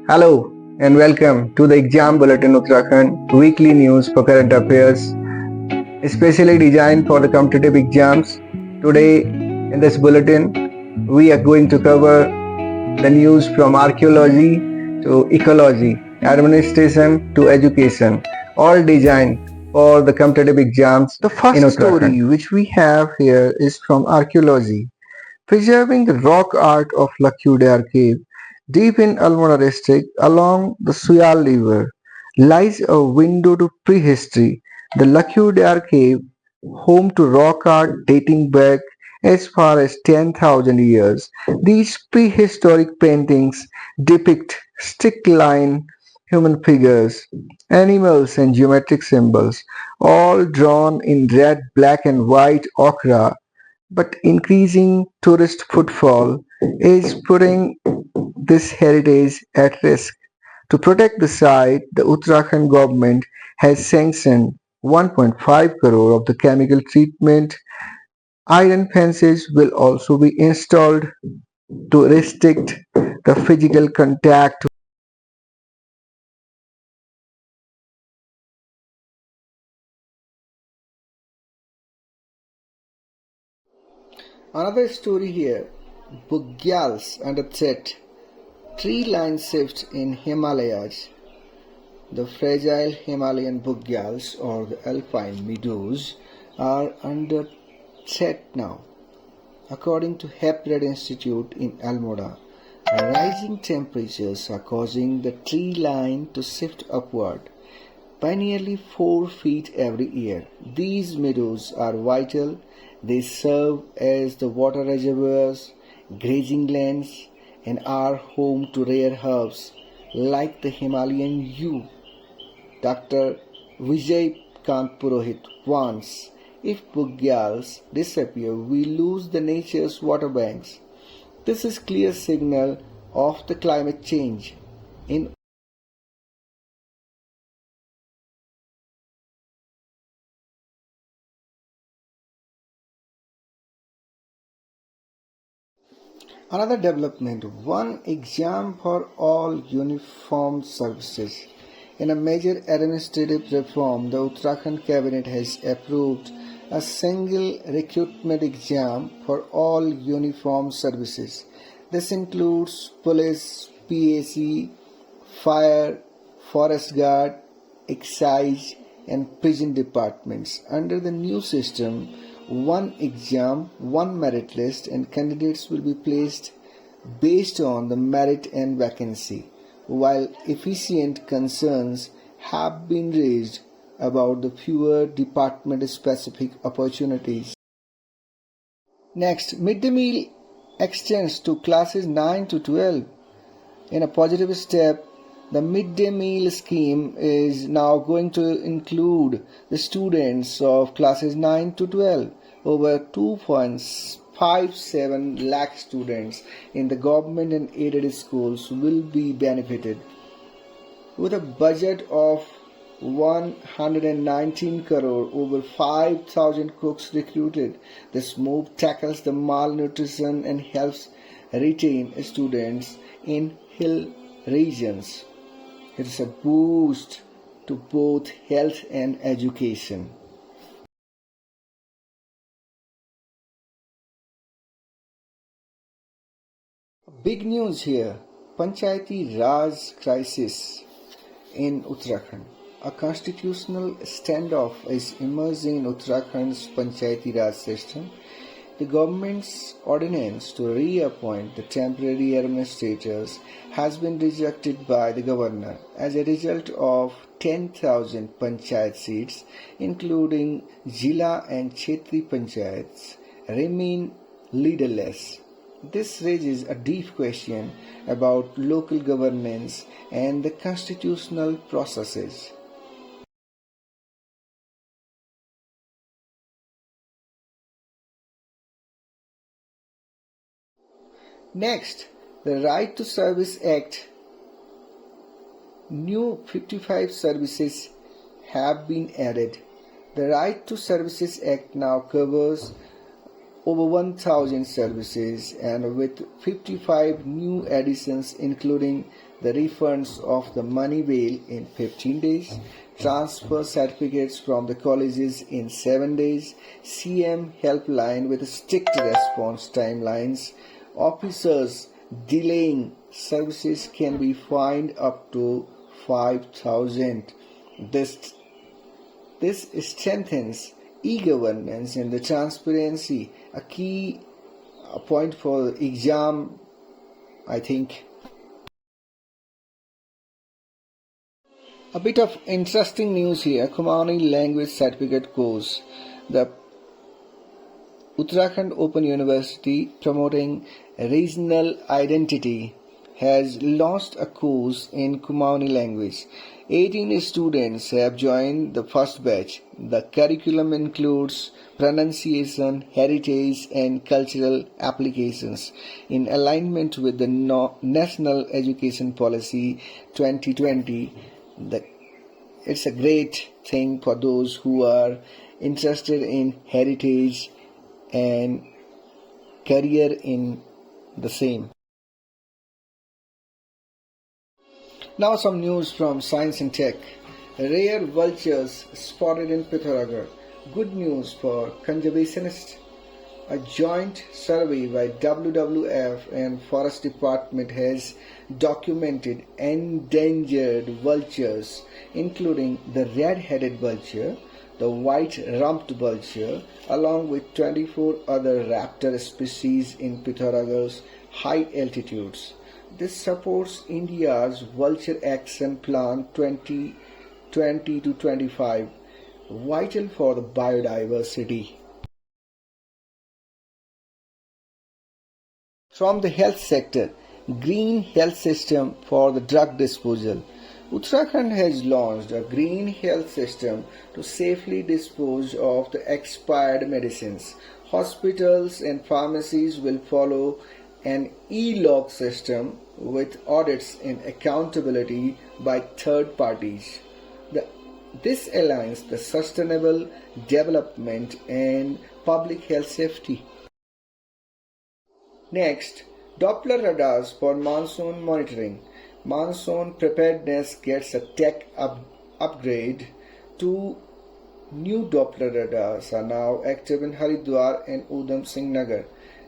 Hello and welcome to the Exam Bulletin Uttarakhand Weekly News for Current Affairs, especially designed for the competitive exams. Today in this bulletin, we are going to cover the news from archaeology to ecology, administration to education, all designed for the competitive exams in Uttarakhand. The first story which we have here is from archaeology. Preserving the rock art of Lakhudiyar cave, deep in Almora district along the Suyal River, lies a window to prehistory. The Lakhudiyar cave, home to rock art dating back as far as 10,000 years. These prehistoric paintings depict stick line human figures, animals and geometric symbols, all drawn in red, black and white ochre, but increasing tourist footfall is putting this heritage at risk. To protect the site, the Uttarakhand government has sanctioned 1.5 crore of the chemical treatment. Iron fences will also be installed to restrict the physical contact. Another story here, Bugyals under threat. Tree line shift in Himalayas. The fragile Himalayan Bugyals or the alpine meadows are under threat now. According to Hepred Institute in Almora, rising temperatures are causing the tree line to shift upward by nearly 4 feet every year. These meadows are vital. They serve as the water reservoirs, grazing lands, and are home to rare herbs like the Himalayan yew. Dr. Vijay Kant Purohit warns, if Bugyals disappear, we lose the nature's water banks. This is clear signal of the climate change. In Another development, one exam for all uniformed services. In a major administrative reform, the Uttarakhand cabinet has approved a single recruitment exam for all uniformed services. This includes police, PAC, fire, forest guard, excise and prison departments. Under the new system, one exam, one merit list, and candidates will be placed based on the merit and vacancy. While efficient concerns have been raised about the fewer department-specific opportunities. Next, midday meal extends to classes 9 to 12. In a positive step, the midday meal scheme is now going to include the students of classes 9 to 12. Over 2.57 lakh students in the government and aided schools will be benefited. With a budget of 119 crore, over 5,000 cooks recruited. This move tackles the malnutrition and helps retain students in hill regions. It is a boost to both health and education. Big news here, Panchayati Raj crisis in Uttarakhand. A constitutional standoff is emerging in Uttarakhand's Panchayati Raj system. The government's ordinance to reappoint the temporary administrators has been rejected by the governor. As a result of 10,000 panchayat seats, including Jila and Kshetri panchayats, remain leaderless. This raises a deep question about local governance and the constitutional processes. Next, the Right to Service Act. New 55 services have been added. The Right to Services Act now covers over 1,000 services and with 55 new additions including the refunds of the money bail in 15 days, transfer certificates from the colleges in 7 days, CM helpline with strict response timelines, officers delaying services can be fined up to 5,000. This strengthens e-governance and the transparency, a key point for the exam, I think. A bit of interesting news here. Kumaoni language certificate course. The Uttarakhand Open University, promoting regional identity, has launched a course in Kumaoni language. 18 students have joined the first batch. The curriculum includes pronunciation, heritage, and cultural applications in alignment with the National Education Policy 2020. It's a great thing for those who are interested in heritage and career in the same. Now some news from science and tech. Rare vultures spotted in Pithoragarh. Good news for conservationists. A joint survey by WWF and Forest Department has documented endangered vultures, including the red-headed vulture, the white-rumped vulture, along with 24 other raptor species in Pithoragarh's high altitudes. This supports India's Vulture Action Plan 2020 to 25, vital for the biodiversity. From the health sector, green health system for the drug disposal. Uttarakhand has launched a green health system to safely dispose of the expired medicines. Hospitals and pharmacies will follow an e-log system with audits and accountability by third parties. This aligns the sustainable development and public health safety. Next, Doppler radars for monsoon monitoring. Monsoon preparedness gets a tech upgrade. 2 new Doppler radars are now active in Haridwar and Udham Singh Nagar.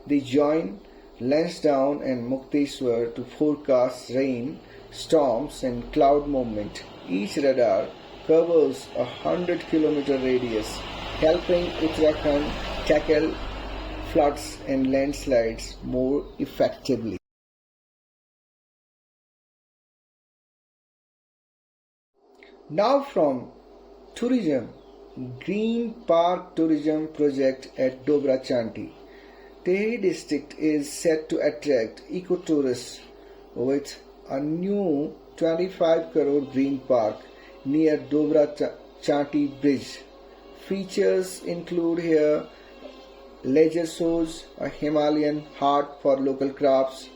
They join Lansdowne and Mukteshwar to forecast rain, storms and cloud movement. Each radar covers a 100-kilometer radius, helping Uttarakhand tackle floods and landslides more effectively. Now from tourism, Green Park Tourism Project at Dobra-Chanthi. Tehri district is set to attract eco-tourists with a new 25 crore green park near Dobra-Chanthi bridge. Features include here leisure shows, a Himalayan hut for local crafts,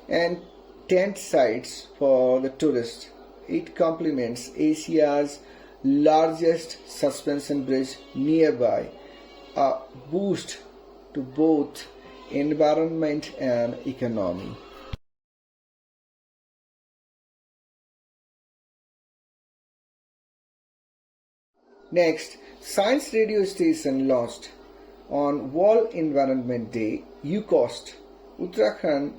and tent sites for the tourists. It complements Asia's largest suspension bridge nearby, a boost to both environment and economy. Next, Science Radio Station launched on World Environment Day, UCOST. Uttarakhand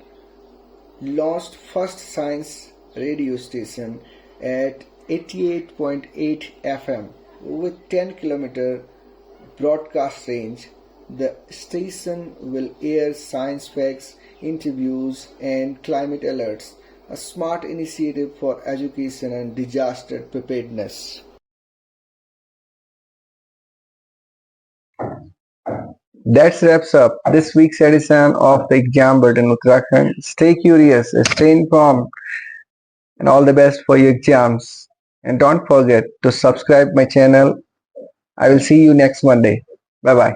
launched first science radio station at 88.8 FM with 10 km broadcast range. The station will air science facts, interviews and climate alerts, a smart initiative for education and disaster preparedness. That wraps up this week's edition of the Exam Bulletin Uttarakhand. Stay curious, stay informed, and all the best for your exams. And don't forget to subscribe my channel. I will see you next Monday. Bye bye.